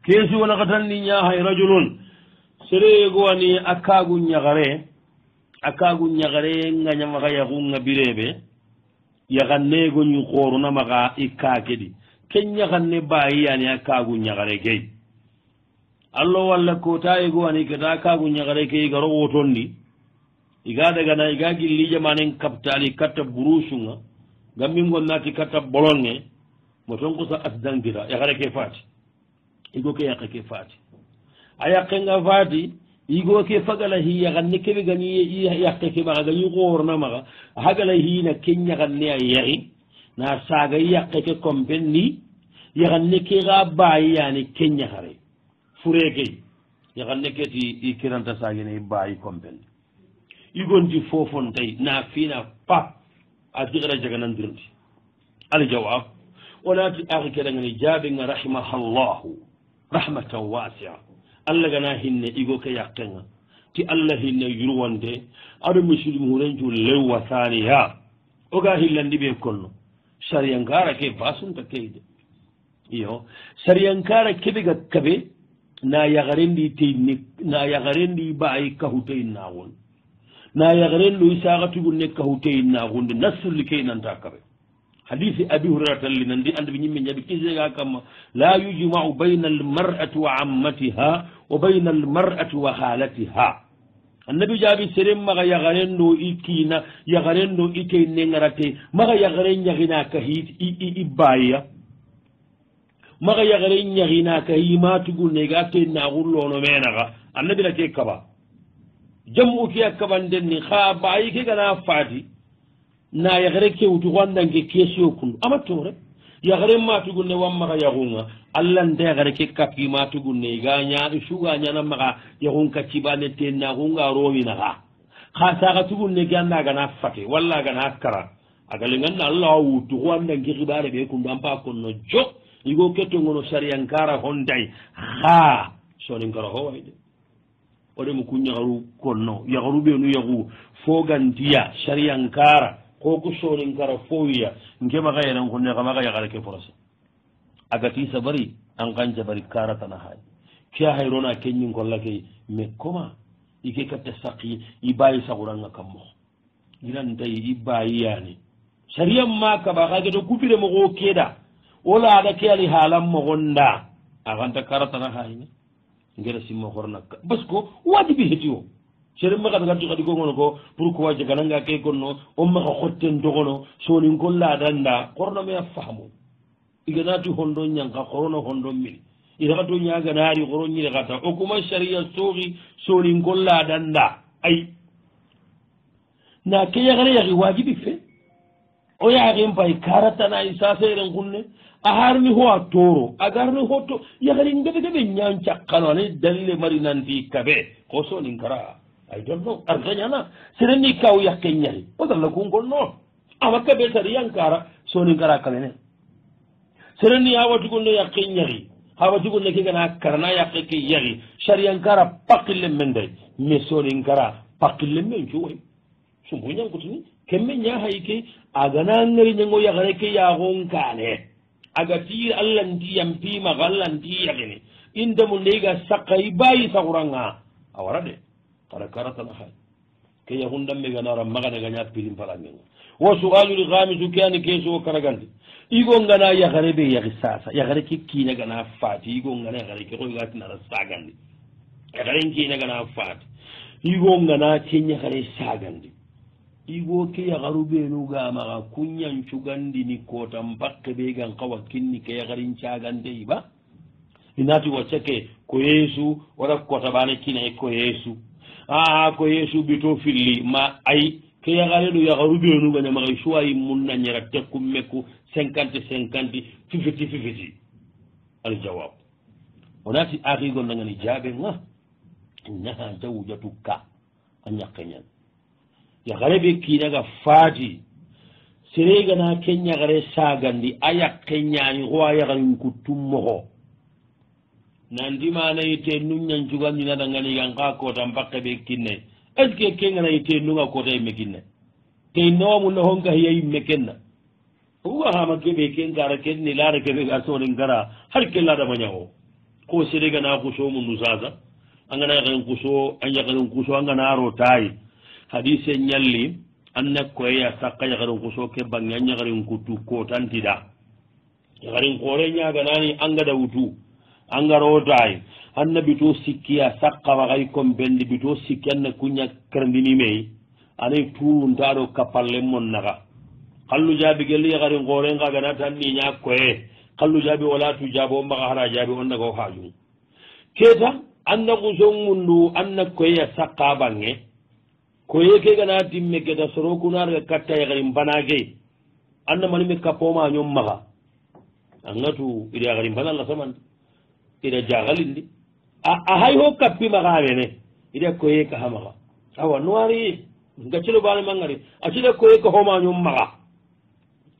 keesi wona katan ni ñahay rajulun sere gowani akkagu ñagare ngañamaxa yaxunga bireɓe yaxannegoñi xoorunamaxa i kakeɗi ke ñaxanne bayi yani akkagu ñagare key allo walla kota yegowani keta akkagu ñagare ke igaro wotondi iga dagana iga gilli jamanen kaptali katta burusunga gammingon nati katta bolonge mo ton ko sa asdankita yaxare ke faati igo ke yaqe ke faati a yaqenga faati igo ke fagala hi yaxanne keɓe gani yaqe ke maxa gañi xoorna maxa hagala hina ke ñaxanne a yaxi na saga yaqe ke compen ni yaxanne ke xa baayi yani ke ñaxare fure key yaxanne ke ti i kiranta sagene i baayi compen igonti fofon tay na fina pap a jigara jaganandirndi aljawab onati axi keɗangani jaabenga rahimahallahu rahmatan wasia allah gana hinne igo ke yakkenga ti allah hinne yurwonde aɗo musidum hurencu lewwa thaniya oga hillandi ɓe konno sariyankara ke basunta keyde iyo sariyankara keɓega kaɓe na yagarendi teyni na yagarendi baayi kahuteynnawon na yagarendo i saxatugu ne kahuteyinnaxunde nasrli ke nanta kaɓe hadisi abi hurairata linandi andaɓe ñimme ñaɓi kisega kamma la yujmau bayna almar'ati wa ammatiha wa bayna almar'ati wa halatiha annabi jaabi seren maxa yagarendo i kiina yagarendo i teyne ngarate maxa yagare ñaxina kahi i bayiya maxa yagare ñaxina kahi matugu nega tennaxu lono menaxa annabi la ke kaba jammu ke a kaɓanden ni xa baayi ke gana faati na yaxere kewtu xandanke kesio kun ama tore yaxere matugunne wan maxa yaxunga allanta yaxere ke kapki matugunne iga ñaɗo suga ñana maxa yaxun kaccibane ten naxunga rominaxa xa saxa tugunne ke anda gana fate walla gana kara aga lenganna allah wutu xandanke xibare ɓe kundu an pa konno jo igo kettongono sariyankara honday xa soninkara howayde oɗemo ku ñagaru konno yagaru ɓenu yagu fogantiya sariyankara koko soninkara fowiya ngemaxa yenan ko nexamaxa yagara ke forasa agati sabari an kan jabari karatana hay ke a hayrona keñin kolla ke mais comment ike katta saqi i bayi saxuranga kam moxo inantay i bayi yani sariyan ma kaɓa xa geto kupire moxo keɗa o laɗa ke ali halan moxonda axanta karatana hayne ngera simma hornakka parce que wajibi heti o sere maxa daga xadi gongono ko pourquoi jagananga ke gonno o maxa xotten dogono sonin ko ladanda xorna me a faamo iganati hondo ñangka xorono hondo mil iraxato ñaganaari xoro ñirexata o kuma sharia sooxi sonin ko ladanda ay na ke yaxare yaxi wajibi fe o yaxen pay karatanayi saseren xunne a harni ho a toro a garni ho to yagari ngebe gebe ñan cakkano ane dalile mari nanti kabe ko sonin kara ay don no argañana sereni kaw yakke ñari o dalla kungol noon awa kabe tari yankara sonin kara kalene sereni ha watugonno yakke ñari ha watugonno ke gana karana yakke ke yari sariyankara pakille men day mais sonin kara pakille men cuwoy sumbu ñankutini kemme ñahay ke agana ngari ñango yagare ke yaxon kane agati allanti yampimaxa allanti yaxini indemu ndeyga saqay bayi saxuranga a wara de xara karatana xay ke yaxundammeganara maxanegaña pilim falangenga wa sualul xamisu ke ani kesuwo karagandi igongana yaxare ɓe yaxi sasa yaxare ke kiinagana faati igongana yaxare ke xoygatinara sagandi yaxaren kiinagana faati igongana ke ñaxare sagandi igo ke yagaru ɓenu gamaxa kuñancugandini kotan pakke ɓe gan kawa kinni ke yagarin cagandey ba inati wacca ke ko yeesu wara kotaɓane kinaye ko yeesu aa ko yeesu ɓito filli ma ay ke yagareɗo yagaru ɓenu gañamaxay suwayi munna ñera tekku mekku 50-50 fifiti aljawab onati axigo nangani jaɓenga ñaha jawujatu ka a ñakkeñan yagare ɓe kiinaga faati seregana ke ñagare sagandi a yakke ñaani xo a yagarin kuttummoxo nandimana yite nu ñancugandinadangani ka kotan pakke ɓe kinne est ce que kengana yite nunga kota yimme kinne te nowamunna honka hiya yimme kenna oga hama keɓe ken gara kenni laara keɓe ga sonin gara har ke ladamañaxo ko sere gana kuso mundu sasa angana yakarin kuso an yakarin kuso angana aro tayi hadise nyalli anna koya sakka yakarin kuso ke bangi an yakarin kutu ko tantida yakarin kore nyaga nani anga da wutu anga ro tayi anna bito sikkiya sakka wakay kombendi bito sikkiyanna kunya karndini mei anay turu ntaro kapalle mon naga kallu jabi gelli yakarin kore nga gana tanni nya koye kallu jabi wala tu jabo maga hara jabi onna go haju keta anna kuso mundu anna koya sakka bange koye ke gana timme keta soro kunarga katta yakarin banage anna manime kapoma nyom maga angatu ida yakarin banalla saman ida jagalindi a hay ho kappi maga mene ida koye ka hamaga awa noari ngacilo bale mangari acida koye ka homa nyom maga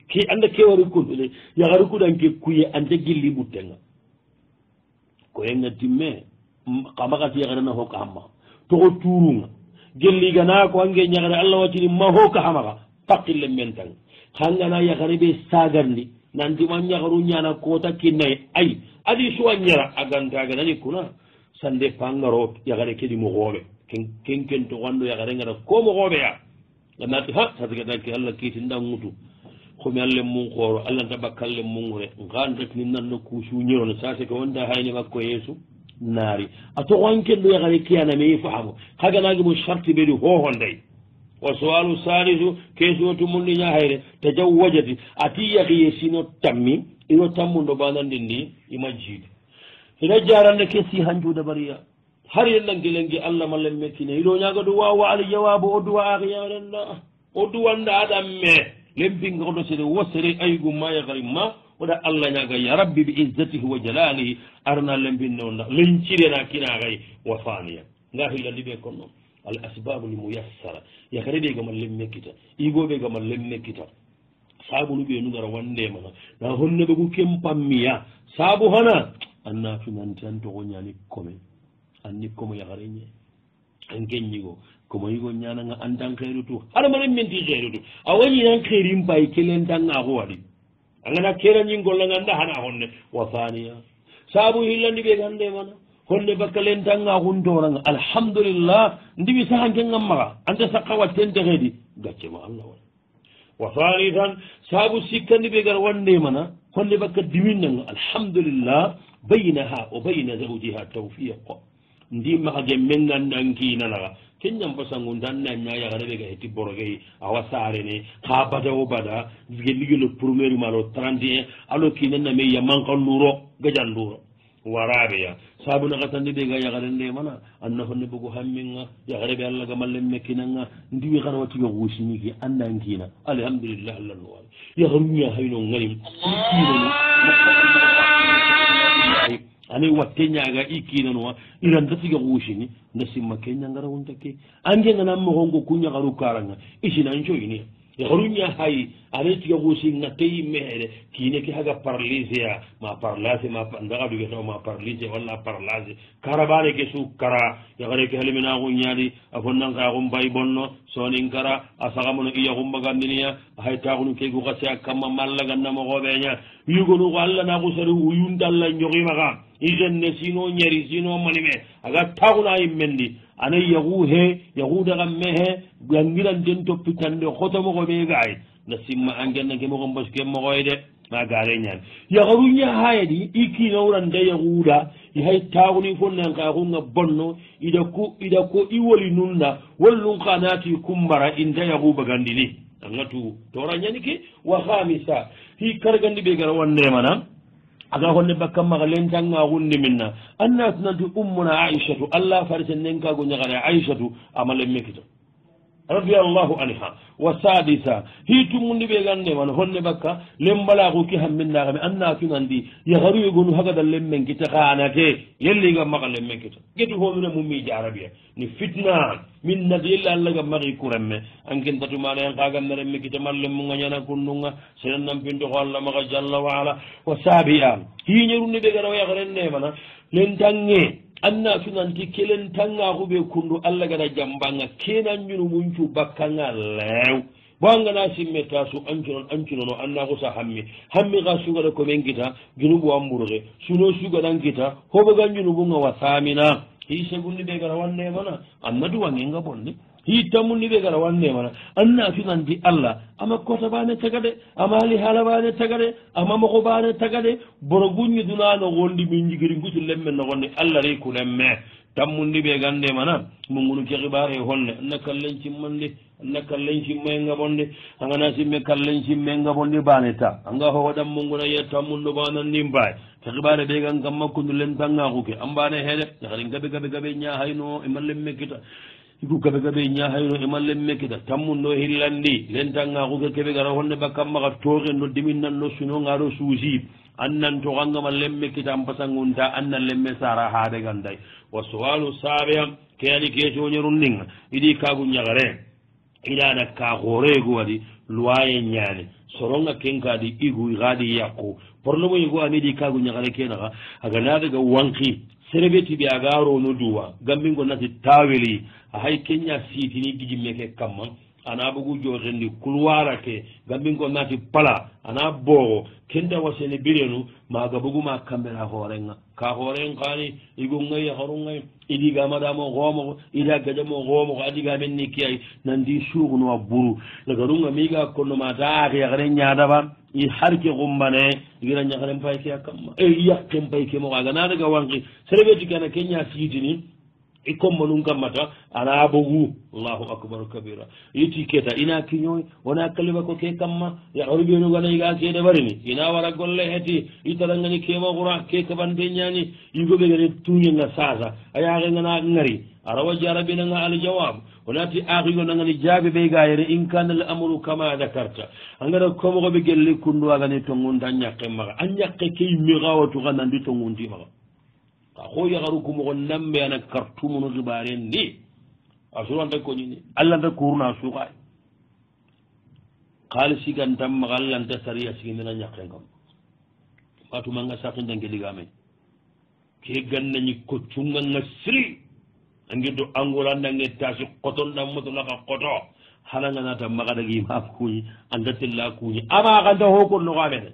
ki anda ke wari kudule yakaru kudanke kuye ande gilli buttenga koye nga timme kamakati yakarana ho ka hamaga togo turunga gelli gana ko ange nyagare Allah watini ma ho ka hamaga pakille mentang khangana yakare be sagarni nanti man nyagaru nyana kota kinai ay adi suwa nyara aganta ganani kuna sande pangaro yakare kedi mo gobe ken to wando yakare ngara ko mo gobe ya ganati ha sadika dalki Allah kiti ndangutu khomi alle mun khoro Allah tabakalle mun ngure ngande ni nan no kushu nyoro no sase ko wonda hayni makko yesu naari ato wanke do yakare kiyana me faamu kaga nagi mo sharti be ho honday wa su'alu salisu kesu to mundi nya hayre tajawwajati ati yaki yesino tammi ino tammundo banande ndi imajidi ina jarande kesi hanjude bariya har yellan gelengi Allah mallen mekine ilo nyaga do wawa al jawabu odu wa akhiyaranda odu wanda adam me lempinga odo sede wosere aygu ma yakari ma oda Allah nyaga ya rabbi bi izzatihi wa jalalihi arna lempinno nda lencirena kina gay wa faniya ngahi landi be konno al asbab al muyassara yakari be gamal lemmekita igobe gamal lemmekita sabu lu be nu gara wande mana na honne be ku kempammiya sabu hana anna finanti anto gonyani kome anni komo yakarenye angenyigo komo yigo nyana nga andan khairutu hada mane menti khairutu awani nan khairim bay kelen tan ngaho wadi angana kera nyingol nga nda hana honne wa faniya sabu hillandi be gande mana honne bakalen tan ngaho ndoranga alhamdulillah ndibi sahange ngamma anta sakka watten tegedi gacce ma Allah wa fanidan sabu sikkandi be gar wande mana honne bakka diminna alhamdulillah baynaha wa bayna zawjiha tawfiq ndi maage mengandanki nanaga kenyam basangu danna nya ya garebe ga heti boroge awa sare ne ha bada o bada geligi le premier malo 31 alo kinana me yaman kalluro gajanduro warabe ya sabu na katandi be ga ya garende mana annahu ne bugo hamminga ya garebe Allah ga mallem mekinanga ndi wi garwati go wusini ki andankina alhamdulillah Allah no ya garunya hayno ngari ani watte ñaga ikkinanwa iranta tiga xuusini nda simma ke ñangara wuntake angenganan moxongo ku ñaxaru karanga isinan coyini yaxaru ña hay ane tiga xuusi ngatte yimmexede kiine ke haga paralysé a ma parlase ndaxa dugetao ma paralysé walla parlase karabane ke su kara yaxare ke halimenaxu ñaadi a fonnanxaxum bay bonno sonin kara a saxamono iyaxumbagandiniya a hay taxunu kegu xase a kamma mallagannamoxoɓeña yugonuxo allah naxu sari uyuntalla ñoximaxa igenne sino ñeri sino manime aga taxuna yimmendi ana yaxu he yaxu daxa mehe gangiran den toppitande xotomoxo ɓe gaay na simma angenna ke moxo mbos ke moxoy de ma gare ñaan yaxaru ñahayadi i kinawrande yaxuuda hay taxuni fo nankaxunga bonno ida ko i woli nunda wollun xanati kumbara inta yaxu bagandini angatu tora ñani ke wa xamisa hi kargandi ɓe gara wandemana aga honne bakka maga lentanga hunde minna annat nanti ummuna aishatu allah farisen nenkago ñagare aishatu amale mekita radiallahu anha wa sadisa hitumundi ɓe gande man honne bakka lembalaku ki hamminnaxame annatunandi yaharuyegonu hagada lemmen kita xanate yelliga maxa lemmen kita geti homina mummi jarabia ni fitna min nati yella allaga maxi kuremme ankentatuma en xaganna remme kita mallemmunga ñana kunnunga senen nampintoxo allah maxa jalla waala wa sabia hiñerundi ɓe gara yaxaren nemana lentange anna tunanti kelen tanga xuɓe kundu allah gada jambanga kenan ñunu muncu bakkanga lew boangana simme tasu ancunono anna ko sa hammi ga sugada ko men kita junubu amburge suno sugadan kita hobogan junubu nga wasamina hi segundi be gara wanne mana annadu wangenga bonne hi tamunni be gara wanne mana anna finandi Allah ama kota bane tagade ama ali hala bane tagade ama mako bane tagade borogunni dunano gondi min jigiri ngutu lemme no gonde Allah re kulemme tammundi be gande mana mungunu ke xibare honne anna kallen cimmande anna kallen cimmenga bonde angana simme kallen cimmenga bonde baneta anga ho wadam munguna ye tammundo banan nimbay ke xibare be gan gamma kundu len tanga xuke ambane hele xarin gabe nya hayno e mallemme kita iku gabe nya hayno e mallemme kita tammundo hillandi len tanga xuke kebe gara honne bakam maka toxe no diminnan no suno ngaro suusi annan to ganga mallemme kita ampasangunta annan lemme sara haade ganday wasuwalu sabiam keyani kesoñerunninga iɗi kagu ñagare iɗana ka hoorego waɗi loye ñaane soronga kenkadi igu gaadi yakku probléme yigo ani ɗi kagu ñagare kenaka aga naadaga wanki serebeti ɓe aga rono duwa gambingo nati taweli hay keña siitini gijimmeke kamma ana bugu jotendi kulwarake gambingo nati pala ana bogo kenda wasene birenu maga buguma kambera horenga ka horen kani igo ngay harungay idiga madamo gomo ida gadamo gomo adiga menni kiyai nandi shuguno aburu daga runga miga kono mata ya gare nyaada ba i harke gumbane igira nyagare mpay kiya kam e yakke mpay ke mo ga na daga wangi serebeti kana kenya sidini ikommo num kammata ana bogu Allahu akbar kabira yiti keta ina kinyoy wona kaliba ko ke kamma ya orbi no gana iga ke de barini ina wara golle heti itala ngani ke ma qura ke ka bande nyani yugo be gane tunye nga sasa aya ga ngana ngari arawa jarabi nga al jawab wonati akhigo ngani jabe be gaayere in kana al amru kama dhakarta angara ko mo be gelle kundu aga ne tongun danyakke ma anyakke ke mi gawatu gana ndi tongun di ma ko yagarukum gon nambe ana kartumuno gibaren ni asuranta ko ni Allah da kurna suqa khalisi gantam magallanta sariya sigina nyakken kam fatu manga sakin dange digame ke ganna ni ko cunga ngasri angido angola nange tasu qoton dam moto la qoto halanga nata magadagi ma kuyi andatilla kuyi ama ganda hoko no gabe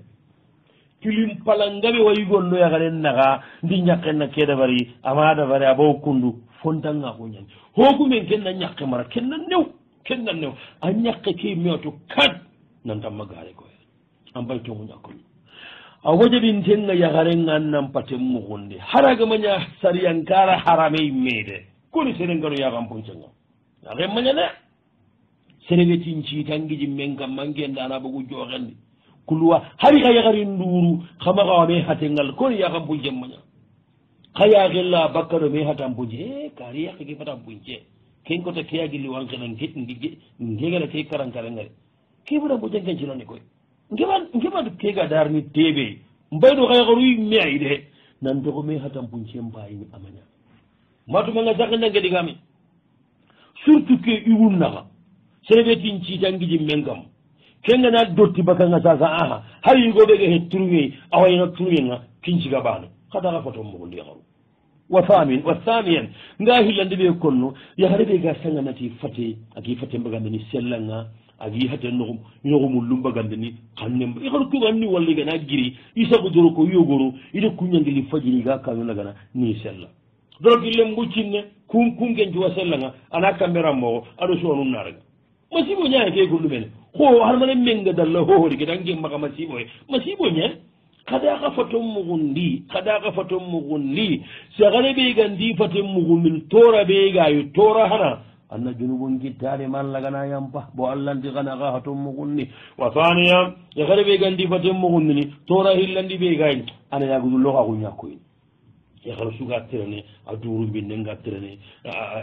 kilim palangabe wayi gonno ya garen naga ndi nyakken na keda bari amada bari abo kundu fontanga ko nyen hogu men kenna nyakke mara kenna new an nyakke ki mioto kad nan tamma gare ko am bay to nyakko a wajibin tenga ya garen nan patem mu gonde haraga manya sariyan kara harame mede kuni serengaro ya gam puncenga ya gem manya ne serebetin ci tangiji men gam mangenda na bugu joxendi kulwa hari ka yagari nduru khama ka be hatengal ko ya kam buje manya khaya gella bakkaro be hatam buje kari ya ki fatam buje ken ko ta kiya gilli wan kan ngegala te karan karangare ki bura buje ngen jiloni koy ngeba du kega darni tebe mbaydo khaya garu mi ayde nan to ko me hatam buje mbay ni amanya matu manga zakanda ngedi gami surtout que iwunna serebetin ci tangiji mengam kenga na dotti bakanga sasa aha hari go bege he turwe awayno turwe nga kinci gabano kada ga foto mo ndi garu wa thamiyan ngahi lande be konno ya harbe ga sanga nati fate agi fate mbagande ni sellanga agi hate no mulum bagande ni kanne e garu ko ganni walli ga na giri isa ko doro ko yogoro ide kunyangi li fajiri ga kanu lagana ni sella doro gillem bucinne kum genji wa sellanga ana kamera mo ado so non naraga masibo nyaa ke ko lumene ko har mane menga dalla ho hori gidange maka masibo nya kada ka faton mugundi sagare be gandi faton mugundin tora be ga yu tora hana anna junubun gittare man lagana yampa bo Allah ndi kana ga faton mugundi wa thaniya ya gare be gandi faton mugundini tora hillandi be ga ana ya gudu loka ko nyakko ya gare suga tirane aduru bin nga tirane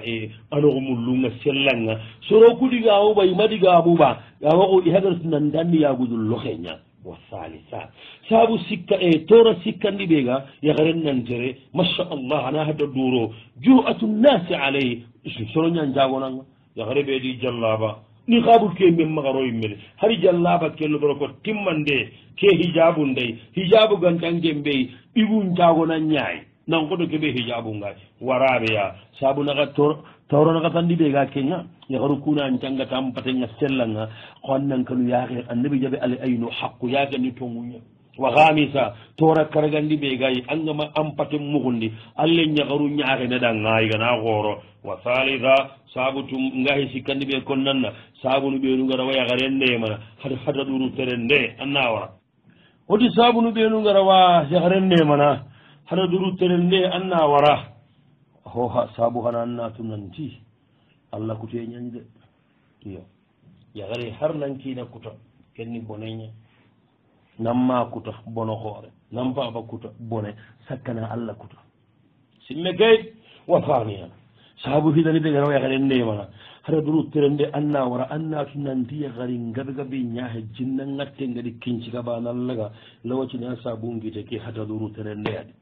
e ano mulunga sellanga soro kudiga o bay madiga buba ya wako ihagar nan danni ya gudu lokenya والثالثة سابو سكة تورا سكة نبيغا يغرن ننجري ما شاء الله أنا هذا الدورو جوءة الناس عليه سرون ينجاونا يغرب يدي جلابا نخابو كي من مغروي ملي هري جلابا كي لبركو تمان دي كي حجابون دي حجابو غنطان جنبي إيغون جاونا نياي nan koɗo keɓe hijabu ngay waraɓe ya saabu naga tawronaga tandi ɓe ga kenga yakaru kuna an cangata mpatenga sellanga ko annan kanu yaake annabi jaɓe ala ayno hakku yaagani tonguña wa hamisa tora karagandi ɓe gayi angama ampate mugundi alle ñakaru ñaake neɗa ngayigana xooro wa salisa saabu tum ngahi sikkandi ɓe kon nanna sabunu ɓenugara wa yakaren ndemana hata ɗuru tere nde anna wara woti sabunu ɓenugara wa yakaren ndemana hata ɗuru tere nde anna wara hoha saabu hana annatu nanti allah kute ñañde iyo yakare har nankina kuta kenni boneña namma kuta bono hoore nam baba kuta bone sakkana allah kuta simme gayt wa faniyan saabu hidani ɓe gara yakaren ndemana hara duru terende anna wara annatu nanti yakari gabe gabe ñaahe jinna ngatte ngadi kincika banallaga lawacini a saabu ngite ke hata duru terende adi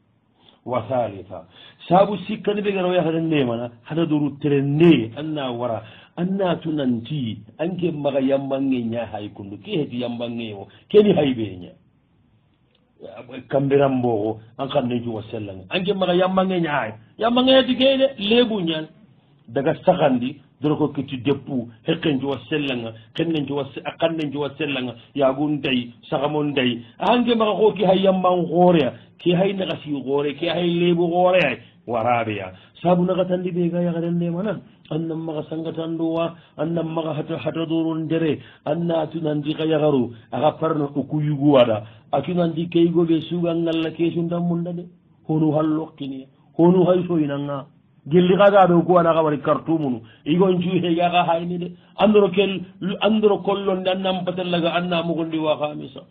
wa thalitha saabu sikkani ɓe gara yakaren ndemana hata duru terende anna wara annatu nanti anke maga yambange ña hay kundu ke heti yambange o keni hayɓeña kambirambogo an kanne juwa sellanga anke maga yambange ñahay yambange heti keyde leebu ñan daga sakandi doro ko ketti deppu hekken juwa sellanga kennen juwa kannen juwa sellanga yagun day sagamon day anke maga ko ki hay yamban hooreya ki hay nagasi hoore ki hay leebu hooreya waraɓeya saabu nagatandi ɓe ga yakaren ndemana annan maga sangatanduwa annan maga hata durun dere anna tunandi ka yagaru aga parno uku yuguwaɗa a tunandi keygoɓe suga ngalla kesundamunda de honu hallokkini honu hay soyinanga gelli kagaɓe ukuwana ka wari cartumunu igon cuuhega ka hayni de andoro kollonde annan patellaga anna mugondi wa kamisa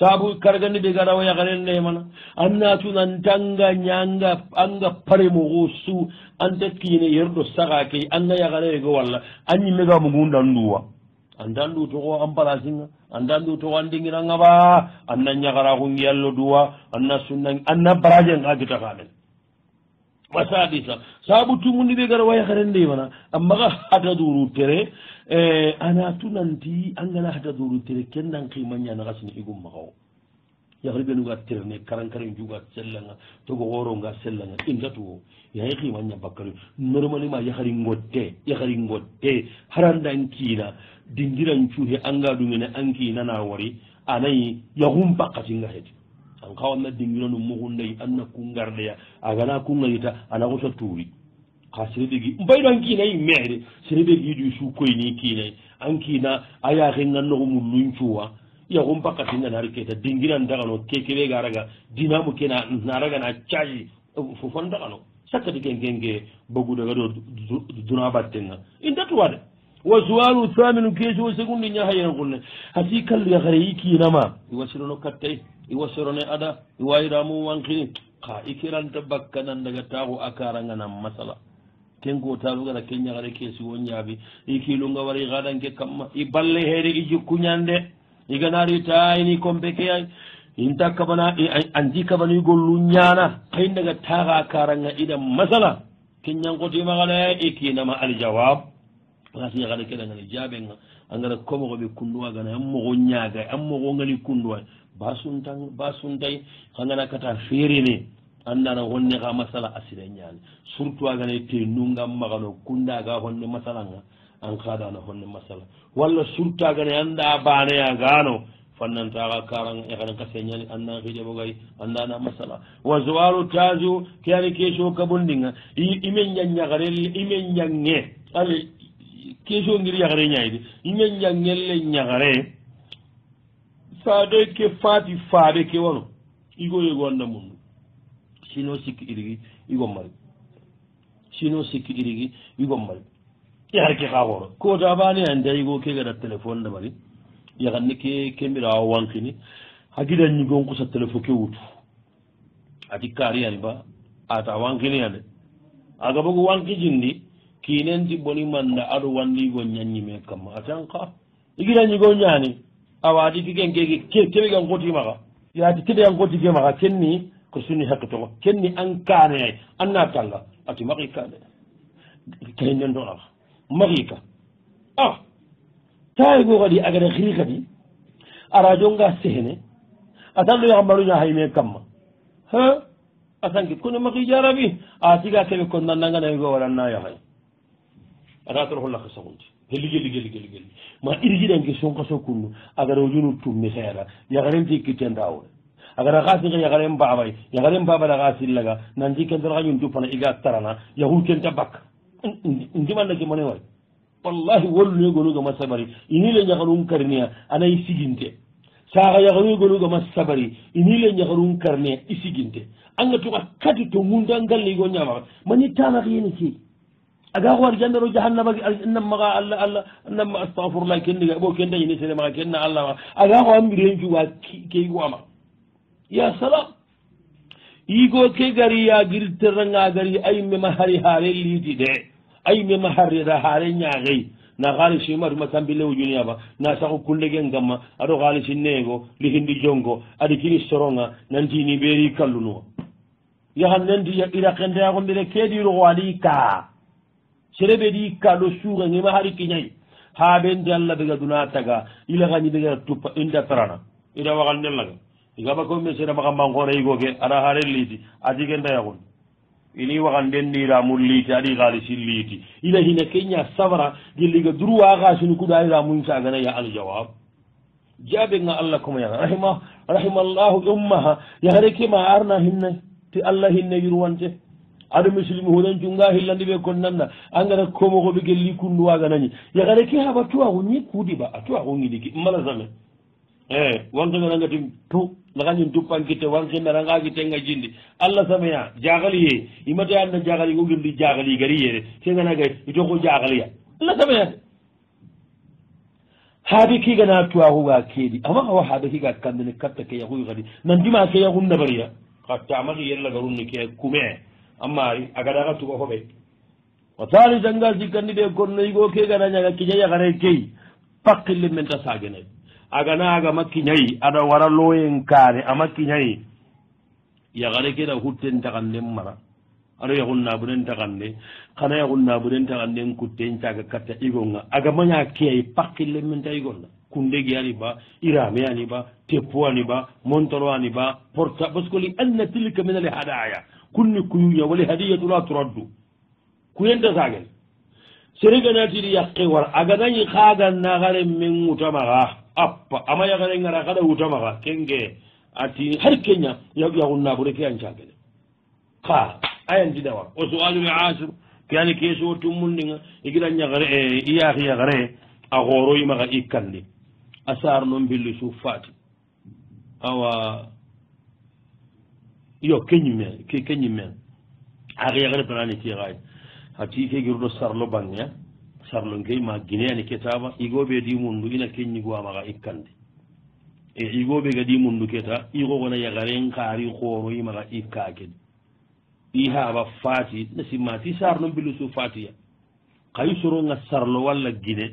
saabu kargandi ɓe gaɗawa yakaren ndemana anna tunantanga ñanga anga paremo su antekkine yerɗo sagake anga yakarego walla anñimmegamo gundanduwa andandu toko ampalasinga andandu toko andinginanga ɓa anna ñakaraku ngiyallo duwa anna sunna anna baraje nga gitakamen wasadisa saabu tumundi ɓe gaɗawa yakaren ndemana ammaga hata duru tere ana tunanti angana hata duru tere kendan kimañana kasini igum makawo yakari ɓenuga terne karankaren juga sellanga togo woronga sellanga indatuwo yayi kimaña bakkari normalement yakari ngotte harandan kiina dingiran cuuhe anga ɗumene ankinana wari anayi yahum bakkatinga heti an kawanna dingiranu mugundayi anna kungardeya agana kungayita ana kosa tuuri ha sereɓegi mbayɗo an kiinayi meede sereɓegi ɗu sukoyni kiinayi an kiina a yaake gannogo mullun cuwa yahum bakkatinga naari keta dingiran dagano kekeɓe garaga dinamo ke naragana caji fofon dagano sakkati kenkenge bogudaga ɗo duna battenga indatuwade wa suwalu thaminu keeso segundi ñahayena kunne hasi kallu yakare yi kiinama iwasirono kattay iwasirone ada iwayiramu wankini ka ikiranta bakka nan daga taxu a karanganam masala kenko talugara ke ñakare keesi wo ñaabi i kiilunga wara i xadanke kamma i balle heere i jikkuñande iganari tayini compe ke ay inta kabana anji kabani gollu ñana kay daga taxa karanga ida masala ke ñankotimaxale i kiinama aljawab ati yaxade ke dangani jaɓenga a ngara komoxoɓe kunduwagana an moxo ñagay an moxo ngani kunduwa ba suntay xa ngana kata ferene andana honne xa masala a sira ñani surtout agana te nungam maxano kundaga honne masalanga an xadana honne masala walla surtout agane anda baneyagano fannantaxa karanga exana kase ñani anna xiƴaɓogay andana masala wa zowalu tajo ke ani question kabondinga ime ñañaxare ime ñange ale question ngir yaxare ñayde ime ñangelle ñaxare faade ke faati faade ke wano igo yego anda mundu sino sikki irigi igo mari sino sikki irigi igo mari yaxar ke xa xooro kota bane anda igo ke gada téléphone da mari yaxanne ke mbirawa wankini a gida ñigon kusa téléphone ke wutu ati kariyani ba ata wankini ade aga bogo wanki jindi kinenti boni manda aɗo wandigo ñaññime kamma atan ka igida ñigo ñani awaadi tigenkeke keɓegan kotimaxa yaati keɓegan kotike maxa kenni ko sunni hakke toxo kenni an kane ay anna tanga ati maxi kane kayinden toxaxa maxi ka a tayigo xadi agada xiri xadi a radio nga sehene atan ɗo yaxa mbaruña hayme kamma asanki kono maki jarabi a tiga keɓe kon nannanganayigo waɗanna yahay ata toro holla ka sagunti gelli ma irgiɗanke sonka so kunnu agara ojunu tummi seeɗa yagarenti kittendawole agara xasinka yagaren babay yagaren babada xa sillaga nanti kentor xa ñun duppana iga tarana yahu kenta bakka ndimannake mone way wallahi wollune gonugama sabari inile ñaxanun karniya anayi siginte saxa yaxanu gonugama sabari inile ñaxanun karniya i siginte anga tuxa kati to ngunda ngalligo ñamaxa mani tanax yene ke aga xoar jannaro jahannama nammaxa allah namma astahfirullah kenniga bo ken dañine sene maxa kenna allah maxa aga xoa mbiren cuga keiguama ya salam igo ke gari ya girteranga gari ay mema hari hare liiti de ay mema harira hare ñaxey na xaalisi matuma tambile wujuniyaba na saxu kullegen gamma aɗo xaalisi neego lihindi jongo aɗi kini soronga nantini ɓeeri kallunuwa yaxan nenti irakenteyaxondire keediroxo aɗi kaa serebe ɗi ka ɗo suuxengema hari kiñay ha ɓente allah ɓega duna taga ilaxañi ɓega tuppa inda tarana ida waxal nellaga igaba comme seeɗa maxa manqoona yigoke aɗa haren liiti atigentayaxun ini waxan nden niramu liiti aɗi xaalisi liiti ila hina keña safara gelliga droit xasini kuɗa iramuñ sagana ya aljawab jaɓenga allah comme yaga rahimallahu ummaha yaxare ke ma arna hinna ti allah hinne yurwante aɗa muslimi huɗen cunga hillandi ɓe kon nanna angara komoxoɓe gelli kundu waganañi yaxare ke haɓa tuwaxu ñi kuuɗiɓa a tuwaxu ngiɗiki mala same wankenganangati tu laxañin tuppankitte wankinaranga kittenga jindi allah sameya jaxali ye imata anna jaxali go gindi jaxali gari yere kenganaga itoko jaxaliya allah sameya de haaɓe kigana tuwaxuga keedi ama xawa haaɓe kiga kandene katta ke yaxuy xadi nandima ke yaxu nabariya xa tamaxi yerlagarunni ke kume amari agadaxa tuga foɓe wa talisanga sikkandi ɓe konno yigo kegana ñaga kiña yaxare key paqille menta sagene agana aga makkiñayi aɗa wara loyen kaane a makkiñayi yaxare keɗa hutten taxanden mara aɗo yaxun nabunen taxande xana yaxun nabunen taxanden kutten caga katta igonga aga maña keyayi paqille menta igonna kundegi ani ba irame ani ba teppo ani ba montoro ani ba porta parce que li anna tilka min ali hadaya kunni kuyuña wali hadiyatu la turaddu kuyenta sagen sereganatiri yakke war aganañi xaga naxare men ŋutamaxa appa ama yaxare ngara xaɗa wutamaxa kenge ati har keña yaxun nabure ke ancagene xa ayantinawa o sualul asir ke ani keso tummundinga igira ñaxare i yaxi yaxare a xooroyimaxa i kandi a saar no mbilli su fati awa yo keñimme keñimme axi yaxare tanani ke xaay ati ke giruɗo sarlo bangea sarlo ngey ma guinéani ketaba igoɓe di mundu ina keññiguamaxa ikkande e igoɓe ga di mundu keta ixoxona yaxaren xaari xooroyimaxa ikkaked i haɓa fati na simmati sarno mbilu su fatiya xayi soronga sarlo walla guiné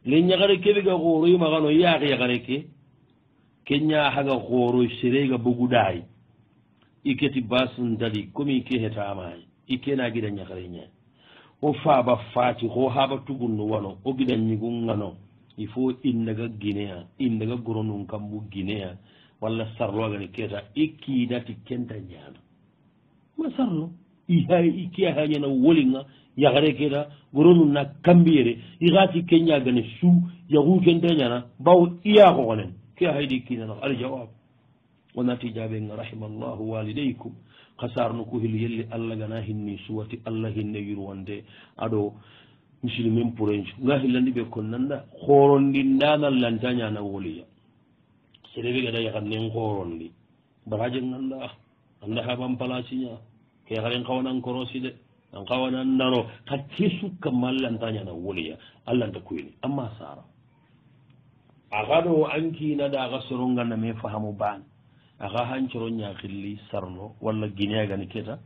le ñaxare keɓe ga xooroyimaxano yaax yaxare ke ñaxaga xooro serega boguɗaay i keti basndadi comme i ke hetamaay i kena gida ñaxare ñaay o faaba faati ho haɓa tugunno wano o giɗan ñigun ngano il faut indaga guinéa indaga goronum kambu guinéa walla sarlo agani keta ikkiidati kenta ñaano ma sarlo i kiya ha ñana wolinga yaxare keta goronum na kambiyere i xaati keñagane su yaxu kenta ñana bawo iya xoxonen kiya haydi kiinano aljawab wonati jaɓenga rahimallahu walidaykum kasarno ko hel yelli allah gana hinni suwati allah hinne yurwande aɗo musilmen pourenco nga hillandi ɓe kon nanda horondi ndanal lantañana woliya sereɓe gaɗa yahannen horondi baraje ganda anda haɓan palasiña ke yaharen kawanan korosi de an kawanan nano hakke sukkamma lantañana woliya allahanta kuyni amma sara agaɗo ankinaɗa aga soronganda me fahamu bane aka hancoro ñakilli sarlo walla guinéagani keta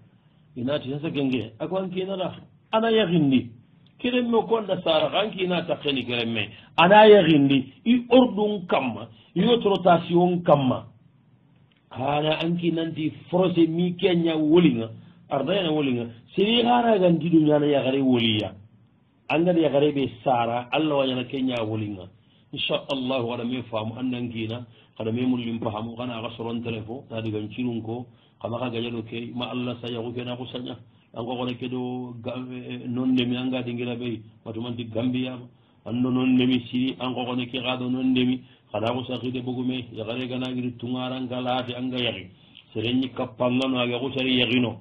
inati sasa genge ako ankinaɗa ana yahindi keremme konɗa sara ko ankina takkeni keremme ana yahindi i orɗum kamma i autorotation kamma hana anki nanti procé mi keña wolinga ardayana wolinga seri haragantiɗu ñana yahare woliya angada yahare ɓe sara allah wañana keña wolinga inchallahu waɗa mi faamu annankina kada memullim pahamu kana aka soron téléphone tadigan cirun ko kama ka gajalo ke ma Allah sa yago kena ko sanya an ko ne kedo non ne mi anga dingira be matumanti Gambia anno non ne mi si an ko ne ke gado non ne mi kada ko sa khide bugume ya gare gana ngiri tungara ngalati anga yagi serenni kapanga no aga ko sari yagino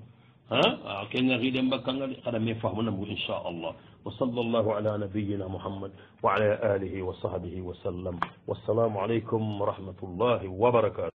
ha kenga khide mbakanga kada me fahmana mu insha Allah وصلى الله على نبينا محمد وعلى آله وصحبه وسلم والسلام عليكم ورحمة الله وبركاته